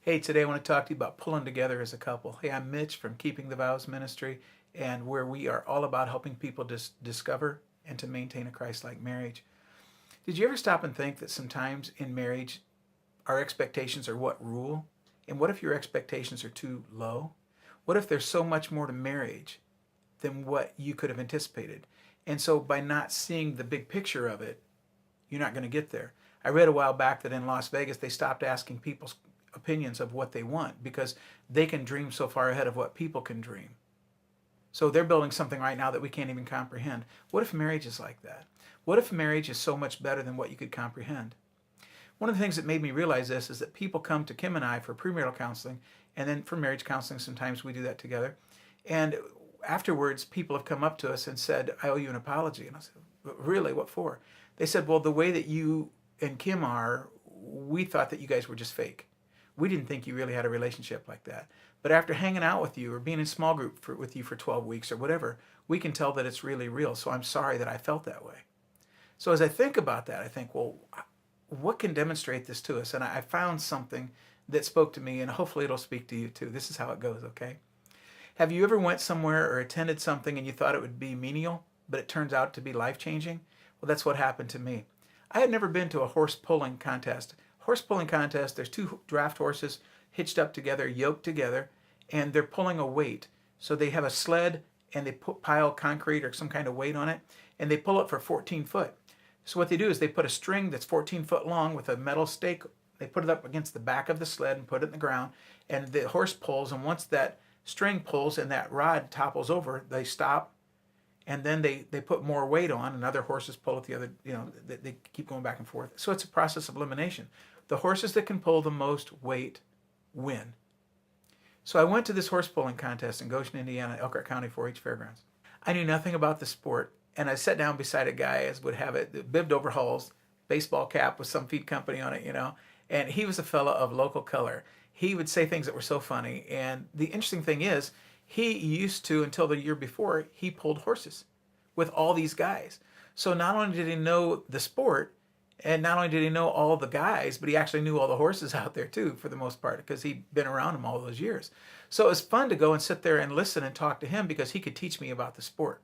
Hey, today I want to talk to you about pulling together as a couple. Hey, I'm Mitch from Keeping the Vows Ministry, and where we are all about helping people discover and to maintain a Christ-like marriage. Did you ever stop and think that sometimes in marriage, our expectations are what rule? And what if your expectations are too low? What if there's so much more to marriage than what you could have anticipated? And so by not seeing the big picture of it, you're not going to get there. I read a while back that in Las Vegas, they stopped asking people's opinions of what they want because they can dream so far ahead of what people can dream. So they're building something right now that we can't even comprehend. What if marriage is like that? What if marriage is so much better than what you could comprehend? One of the things that made me realize this is that people come to Kim and I for premarital counseling, and then for marriage counseling, sometimes we do that together. And afterwards, people have come up to us and said, I owe you an apology. And I said, really, what for? They said, well, the way that you and Kim are, we thought that you guys were just fake. We didn't think you really had a relationship like that. But after hanging out with you or being in small group with you for 12 weeks or whatever, we can tell that it's really real. So I'm sorry that I felt that way. So as I think about that, I think, well, what can demonstrate this to us? And I found something that spoke to me, and hopefully it'll speak to you too. This is how it goes, okay? Have you ever went somewhere or attended something and you thought it would be menial, but it turns out to be life-changing? Well, that's what happened to me. I had never been to a horse pulling contest. Horse pulling contest, there's two draft horses hitched up together, yoked together, and they're pulling a weight. So they have a sled and they pile concrete or some kind of weight on it, and they pull it for 14 foot. So what they do is they put a string that's 14 foot long with a metal stake. They put it up against the back of the sled and put it in the ground, and the horse pulls, and once that string pulls and that rod topples over, they stop, and then they put more weight on, and other horses pull it the other, they keep going back and forth. So it's a process of elimination. The horses that can pull the most weight win. So I went to this horse pulling contest in Goshen, Indiana, Elkhart County 4-H Fairgrounds. I knew nothing about the sport, and I sat down beside a guy, as would have it, bibbed overalls, baseball cap with some feed company on it, and he was a fella of local color. He would say things that were so funny, and the interesting thing is, he used to, until the year before, he pulled horses with all these guys. So not only did he know the sport, and not only did he know all the guys, but he actually knew all the horses out there too, for the most part, because he'd been around them all those years. So it was fun to go and sit there and listen and talk to him because he could teach me about the sport.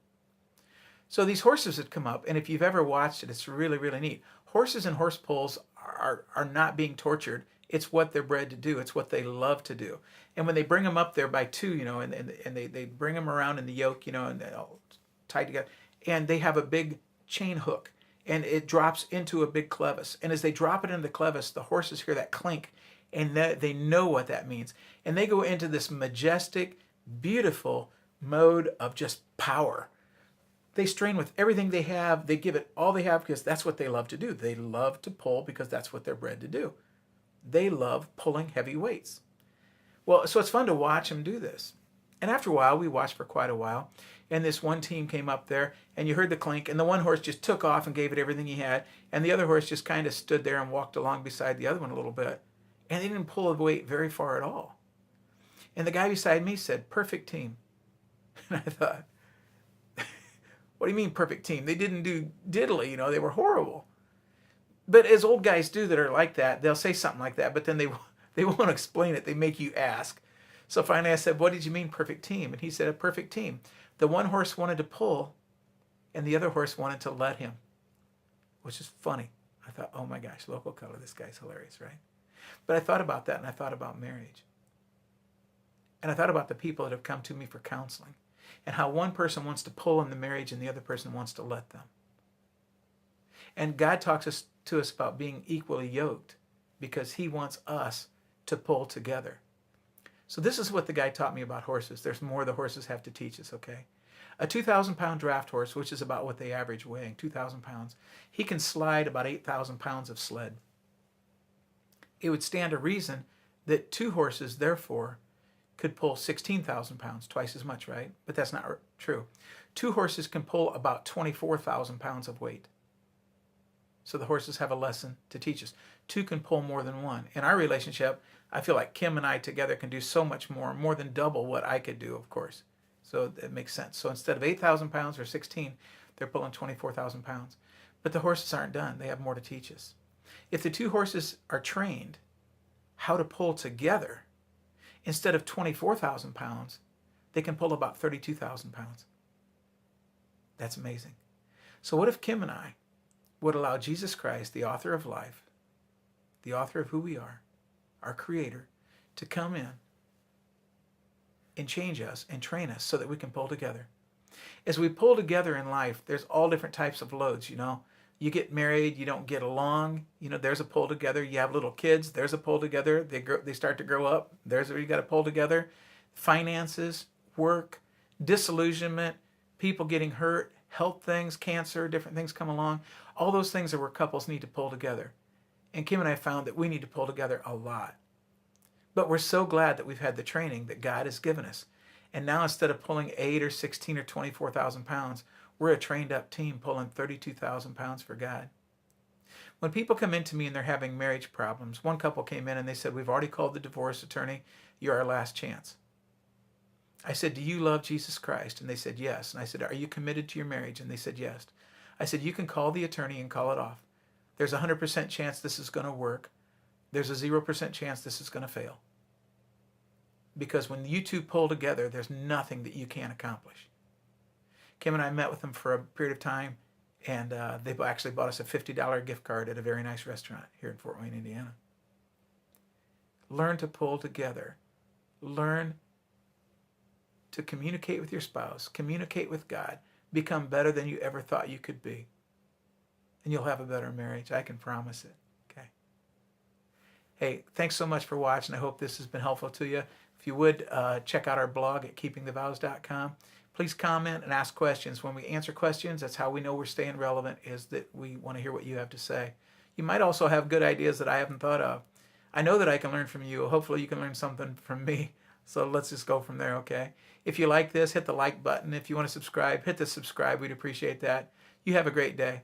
So these horses had come up, and if you've ever watched it, it's really, really neat. Horses and horse pulls are not being tortured. It's what they're bred to do. It's what they love to do. And when they bring them up there by two, and they bring them around in the yoke, and they're all tied together, and they have a big chain hook, and it drops into a big clevis. And as they drop it into the clevis, the horses hear that clink, and they know what that means. And they go into this majestic, beautiful mode of just power. They strain with everything they have. They give it all they have because that's what they love to do. They love to pull because that's what they're bred to do. They love pulling heavy weights. Well, so it's fun to watch them do this. And after a while, we watched for quite a while, and this one team came up there, and you heard the clink, and the one horse just took off and gave it everything he had, and the other horse just kind of stood there and walked along beside the other one a little bit, and they didn't pull the weight very far at all. And the guy beside me said, perfect team. And I thought, what do you mean perfect team? They didn't do diddly, they were horrible. But as old guys do that are like that, they'll say something like that, but then they won't explain it. They make you ask. So finally I said, what did you mean perfect team? And he said, a perfect team. The one horse wanted to pull, and the other horse wanted to let him, which is funny. I thought, oh my gosh, local color, this guy's hilarious, right? But I thought about that, and I thought about marriage. And I thought about the people that have come to me for counseling, and how one person wants to pull in the marriage and the other person wants to let them. And God talks to us about being equally yoked because he wants us to pull together. So this is what the guy taught me about horses. There's more the horses have to teach us, okay? A 2,000-pound draft horse, which is about what they average weighing, 2,000 pounds, he can slide about 8,000 pounds of sled. It would stand to reason that two horses, therefore, could pull 16,000 pounds, twice as much, right? But that's not true. Two horses can pull about 24,000 pounds of weight. So the horses have a lesson to teach us. Two can pull more than one. In our relationship, I feel like Kim and I together can do so much more than double what I could do, of course. So it makes sense. So instead of 8,000 pounds or 16, they're pulling 24,000 pounds. But the horses aren't done. They have more to teach us. If the two horses are trained, how to pull together. Instead of 24,000 pounds, they can pull about 32,000 pounds. That's amazing. So what if Kim and I would allow Jesus Christ, the author of life, the author of who we are, our creator, to come in and change us and train us so that we can pull together. As we pull together in life, there's all different types of loads, you know. You get married, you don't get along, you know, there's a pull together. You have little kids, there's a pull together. They start to grow up, there's where you got to pull together. Finances, work, disillusionment, people getting hurt, health things, cancer, different things come along. All those things are where couples need to pull together. And Kim and I found that we need to pull together a lot. But we're so glad that we've had the training that God has given us. And now instead of pulling 8 or 16 or 24,000 pounds, we're a trained up team pulling 32,000 pounds for God. When people come into me and they're having marriage problems, one couple came in and they said, we've already called the divorce attorney. You're our last chance. I said, do you love Jesus Christ? And they said, yes. And I said, are you committed to your marriage? And they said, yes. I said, you can call the attorney and call it off. There's a 100% chance this is going to work. There's a 0% chance this is going to fail. Because when you two pull together, there's nothing that you can't accomplish. Kim and I met with them for a period of time, and they actually bought us a $50 gift card at a very nice restaurant here in Fort Wayne, Indiana. Learn to pull together. Learn to communicate with your spouse. Communicate with God. Become better than you ever thought you could be. And you'll have a better marriage. I can promise it. Okay. Hey, thanks so much for watching. I hope this has been helpful to you. If you would, check out our blog at keepingthevows.com. Please comment and ask questions. When we answer questions, that's how we know we're staying relevant, is that we want to hear what you have to say. You might also have good ideas that I haven't thought of. I know that I can learn from you. Hopefully you can learn something from me. So let's just go from there, okay? If you like this, hit the like button. If you want to subscribe, hit the subscribe. We'd appreciate that. You have a great day.